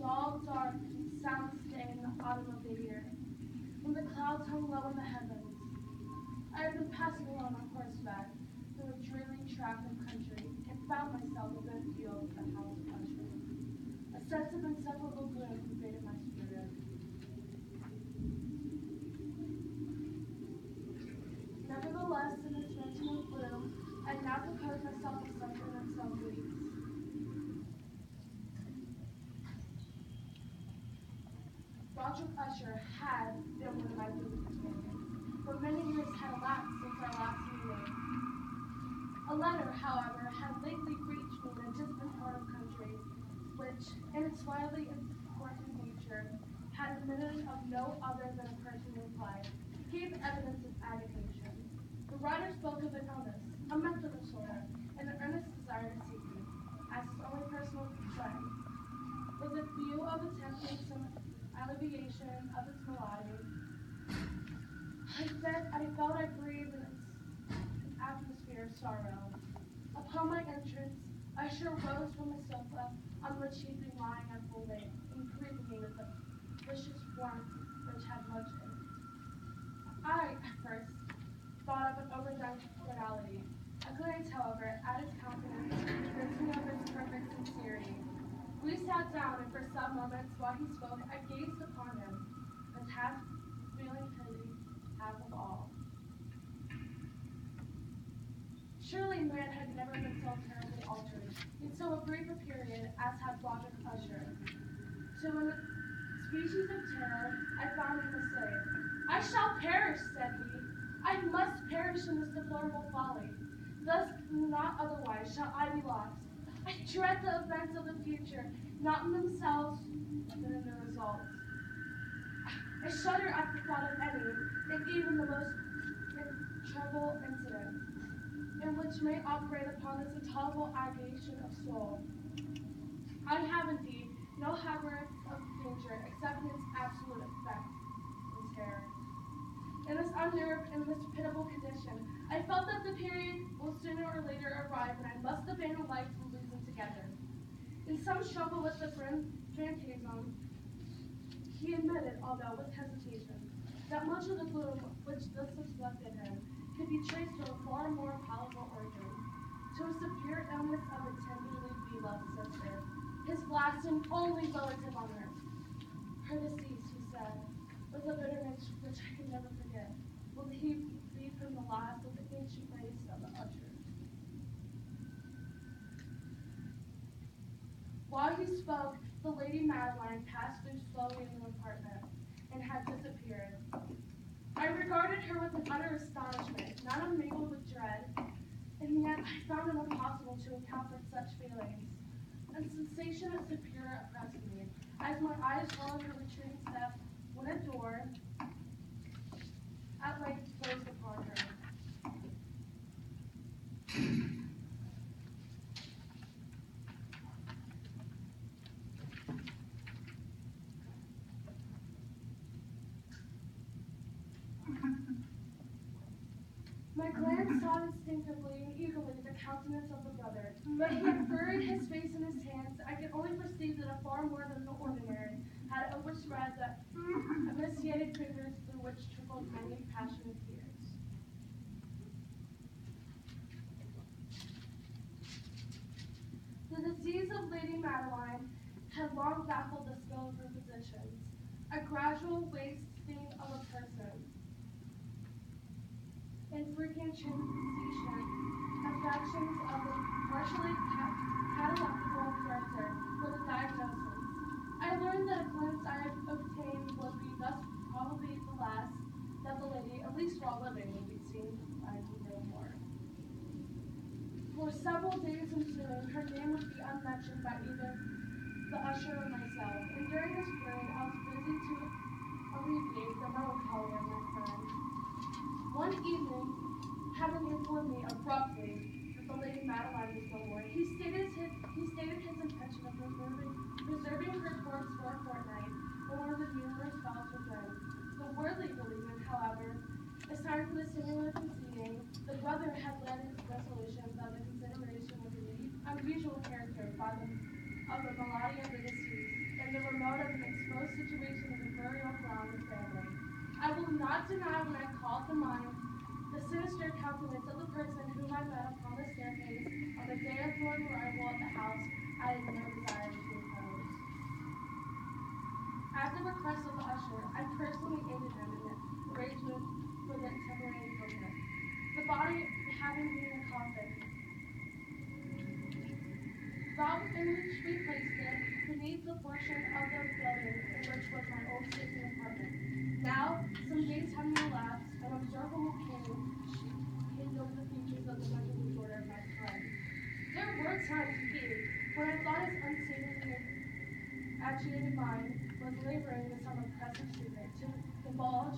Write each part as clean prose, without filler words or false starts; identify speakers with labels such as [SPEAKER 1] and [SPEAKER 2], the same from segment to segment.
[SPEAKER 1] dull, dark, and sound-stained autumn of the year, when the clouds hung low in the heavens. I had been passing along on horseback through a dreary tract of country and found myself within view of the house of Usher. A sense of inseparable gloom pervaded my spirit. Nevertheless, in this mention of gloom, I now composed myself with something of some weeks. Roderick Usher had been one of my favorite companions, but many years had elapsed since our last meeting. A letter, however, had lately reached me in a distant part of country, which, in its widely important nature, had admitted of no other than a personal reply, gave evidence of agitation. The writer spoke of an illness, a mental disorder, and an earnest desire to see me, as his only personal friend, with a view of attempting some alleviation of its malady. I felt I breathed in an atmosphere of sorrow. Upon my entrance, Usher rose from the sofa on which he had been lying at full length, and greeted me with a delicious warmth which had much in it. I, at first, thought of an overdone cordiality. A glance, however, at his countenance convinced me of its perfect sincerity. We sat down, and for some moments while he spoke, I gazed upon him, as half feeling pity, half of awe. Surely man had never been so terribly altered in so brief a period as had Roderick Usher. To a species of terror, I found him a slave. I shall perish, said he. I must perish in this deplorable folly. Thus, not otherwise, shall I be lost. I dread the events of the future, not in themselves, but in their results. I shudder at the thought of any, and even the most trivial incident, in which may operate upon this intolerable aggregation of soul. I have indeed no harbor of danger except in its absolute effect in terror. In this unnerved and this pitiable condition, I felt that the period will sooner or later arrive when I must abandon life and lose them together. In some struggle with the phantasm, he admitted, although with hesitation, that much of the gloom which thus afflicted him could be traced to a far more palatable origin, to a severe illness of a tenderly beloved sister, his last and only relative on earth. Her decease, he said, with a bitterness which I could never forget, will he be from the last of the ancient race of the Ushers. While he spoke, the Lady Madeline passed through slowly in the apartment, and had disappeared. I regarded her with an utter astonishment, not unmingled with dread, and yet I found it impossible to account for such feelings. A sensation of superior oppressed me, as my eyes followed her retreating step, when a door at length closed upon her. My glance sought instinctively and eagerly the countenance of the brother, but he had buried his face in his hands. I could only perceive that a far more than the ordinary had overspread the emaciated fingers through which trickled many passionate tears. The disease of Lady Madeline had long baffled the skill of her physicians. A gradual wasting of a person, infrequent transfusion, affections of a partially pathological character were the diagnosis. I learned that a glimpse I had obtained would be thus probably the last that the lady, at least while living, would be seen by no more. For several days ensuing, her name would be unmentioned by either the usher or myself, and during this period I was busy to alleviate the melancholy of my friend. One evening, having informed me abruptly that the Lady Madeline was no more, he stated his intention of preserving her corpse for a fortnight in one of the numerous vaults within. The worthy William, however, assigned for the stimulant proceeding, the brother had led his resolution that the consideration of the unusual character of the malady of the deceased, and in the remote of an exposed situation of a burial ground with family. I will not deny when I called to mind the sinister countenance of the person whom I met upon the staircase on the day of my arrival at the house I had no desire to oppose. At the request of the usher, I personally aided him in the arrangement for the temporary interment. The body having been in a coffin, about in which we placed it beneath the portion of the building in which was my old sleeping apartment. Now, some days having elapsed, an observable came over the features of the mental disorder of my friend. There were times, indeed, when I thought his unseemly agitated mind was laboring with some oppressive secret to divulge,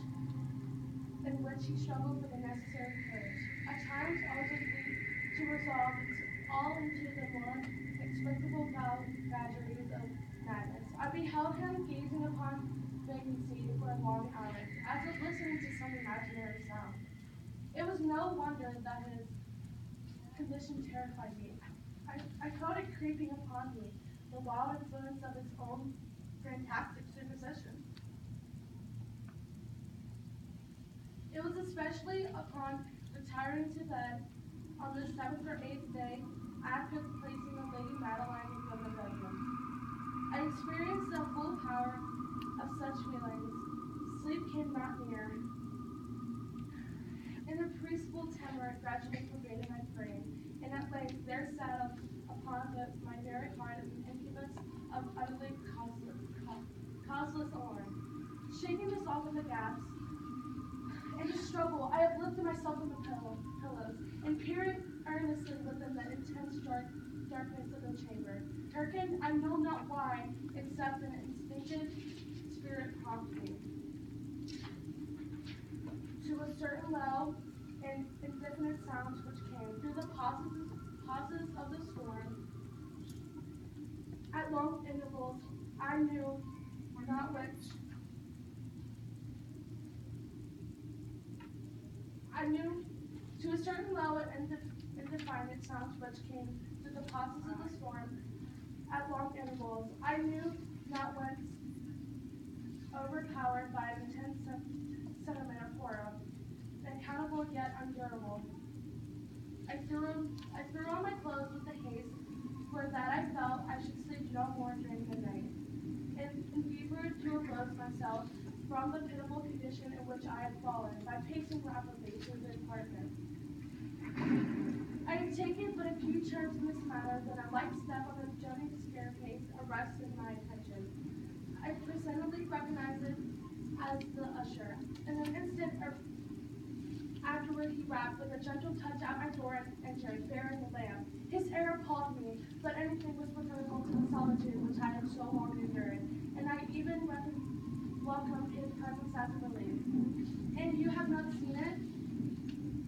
[SPEAKER 1] in which he struggled for the necessary courage. At times I was weak to resolve all into the more explicable vagaries of madness. I beheld him gazing upon vacancy for a long hour, as if listening to some imaginary sound. It was no wonder that his condition terrified me. I felt it creeping upon me, the wild influence of its own fantastic superstition. It was especially upon retiring to bed on the seventh or eighth day after the placing of Lady Madeline in the bedroom. I experienced the full power of such feelings. Sleep came not near. An appreciable tremor gradually pervaded my frame, and at length there sat upon my very heart an incubus of utterly causeless alarm. Shaking this off in the gasps, in the struggle, I uplifted myself from the pillows, and peering earnestly within the intense darkness of the chamber. Hearkened, I know not why, except an instinctive spirit prompted me to a certain low and indefinite sounds which came through the pauses of the storm. At long intervals, I knew not which. I knew to a certain low and indefinite sounds which came through the pauses of the storm at long intervals. I knew not whence, overpowered by an intense sentiment of horror, unaccountable yet unbearable. I threw on my clothes with the haste, for that I felt I should sleep no more during the night, and endeavored to arouse myself from the pitiable condition in which I had fallen by pacing rapidly through the apartment. I had taken but a few turns in this manner when a light step on the adjoining staircase arrested my attention. I presently recognized it as the usher. In an instant afterward he rapped with a gentle touch at my door and entered, bearing a lamp. His air appalled me, but anything was preferable to the solitude which I had so long endured, and I even welcomed his presence as a relief. And you have not seen it?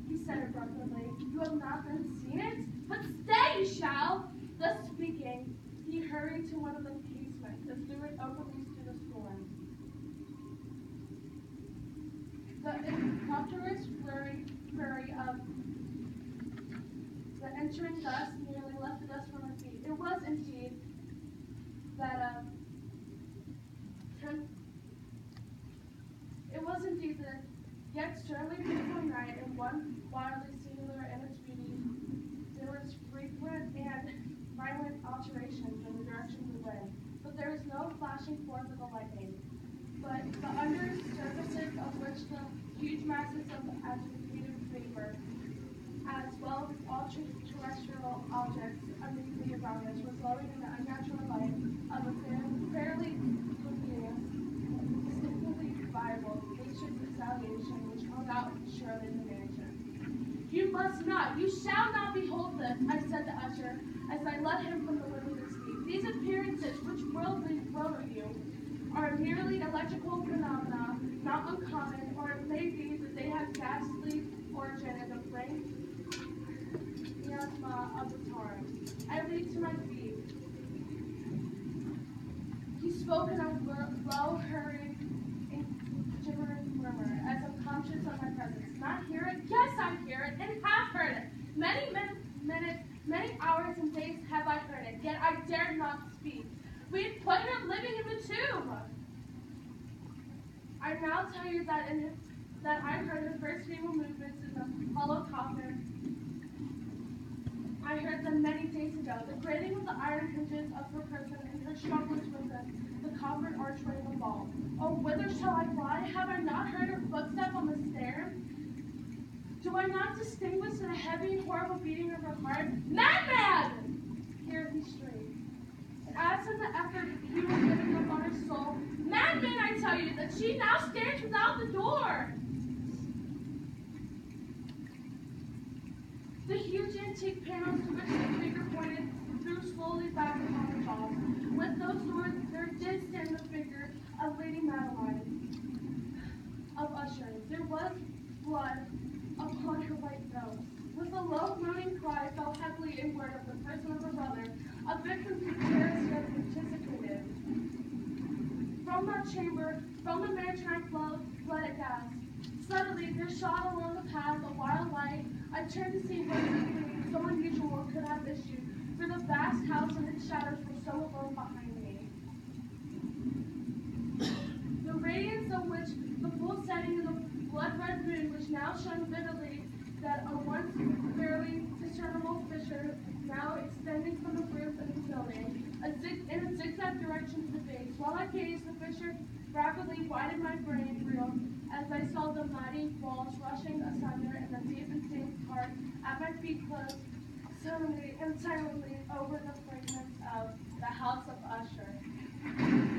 [SPEAKER 1] He said abruptly. You have not then seen it? But stay, you shall! Thus speaking, he hurried to one of the casements and threw it openly to the storm. The impetuous flurry of the entering gust nearly lifted us from our feet. It was indeed that yet sternly beautiful night, and one wildly singular in its beauty. There was frequent and violent alterations in the direction of the wind, but there was no flashing forth of the lightning, but the under surfaces of which the huge masses of agitated vapor, as well as all terrestrial objects immediately around us, were glowing in the unnatural light of a fairly luminous, distinctly viable, ancient retaliation which hung out surely in the mansion. You must not, you shall not behold this, I said to Usher, as I led him from the window to speak. These appearances, which worldly you, are merely electrical phenomena, not uncommon, or it may be that they have ghastly origin in the frank miasma of the torrent. I leaped to my feet. He spoke in a low, hurried, gibbering murmur, as if conscious of my presence. Not hear it? Yes, I hear it, and have heard it. Many minutes, many hours and days have I heard it, yet I dared not speak. we'd put him living in the tomb. I now tell you that I heard the first female movements in the hollow coffin. I heard them many days ago. The grating of the iron hinges of her person and her struggles with the coppered archway of the vault. Oh, whither shall I fly? Have I not heard her footstep on the stair? Do I not distinguish the heavy, horrible beating of her heart? Madman! Here he shrieked. As in the effort he was giving up on her soul, madman, I tell you, that she now stands without the door. The huge antique panels to which the figure pointed drew slowly back upon the jaws. With those doors, there did stand the figure of Lady Madeline of Usher. There was blood upon her white nose. With a low moaning cry fell heavily inward of the person of her brother, a victim precariously anticipated. From that chamber, from the maritime fled a gas. Suddenly there shot along the path a wild light. I turned to see where something so unusual could have issued, for the vast house and its shadows were so alone behind me. The radiance of which the full setting of the blood-red moon, which now shone vividly, that a once barely discernible fissure now extending from the roof of the building, in a zigzag direction to the base. While I gazed, the fissure rapidly widened my brain reel as I saw the mighty walls rushing asunder and the deep and stained part at my feet closed suddenly and silently over the fragments of the house of Usher.